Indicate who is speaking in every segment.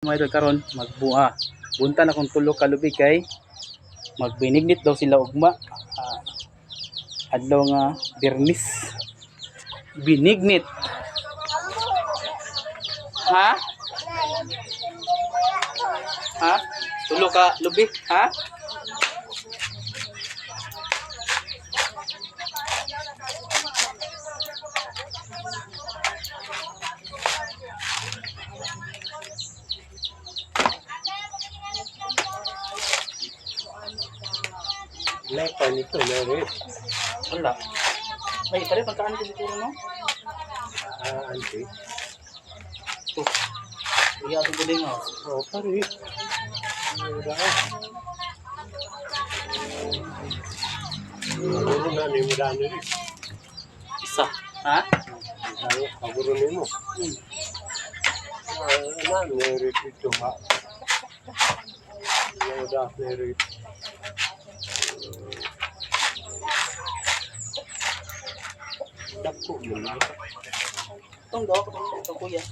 Speaker 1: Mga idol karon magbuha. Bunta na kung tulo ka lubi kay magbinignit daw sila ugma. Adlaw nga Bernis. Binignit. Ha? Ha? Tulo ka lubi, ha?
Speaker 2: Lepa nito, Mary.
Speaker 1: Wala. Ay, pare pagkaan ko siguro no?
Speaker 2: Auntie.
Speaker 1: Ito. Iya ito galing oh.
Speaker 2: Oh, pare. Ano na ni mula ni rin.
Speaker 1: Isa. Ha?
Speaker 2: Paguro ni mo. Ano, Mary dito ha. Ano da, Mary. Dako mo na.
Speaker 1: Itong daw, itong kuya.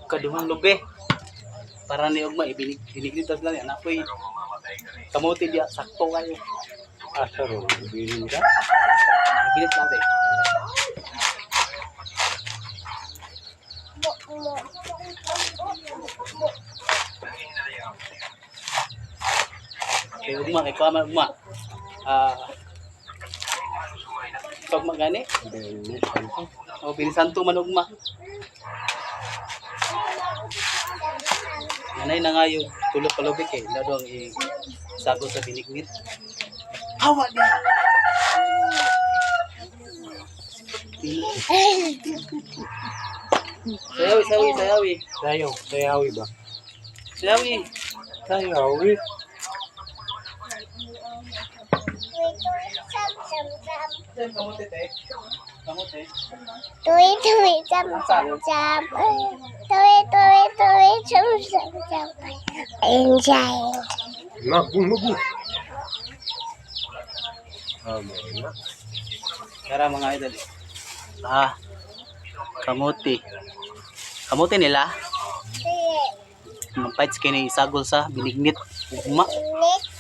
Speaker 1: Kaduhang lubi. Para ni ugma ibiniglitas lang yan. Ako'y kamote dia sakto kayo.
Speaker 2: Asaro, bilin ka?
Speaker 1: Bilis natin. Kaya ugma, kay kama ugma. Pag magani, o binisanto man ugma. Nanay na nga yung tulog palubik eh. Lalo ang isago sa binignit. Hawa niya! Sayawi, sayawi, sayawi.
Speaker 2: Sayawi ba?
Speaker 1: Sayawi.
Speaker 2: Sayawi.
Speaker 1: Kamote, te. Kamote.
Speaker 3: Tuwi, tuwi, cham, cham, cham. Tuwi, tuwi, tuwi, cham, cham, cham. Enjoy.
Speaker 2: Magu. Na.
Speaker 1: Tara mga idol. Kamote. Kamote nila.
Speaker 3: Sige.
Speaker 1: Mampahit kayo ni isagol sa binignit. Ugma.
Speaker 3: Next.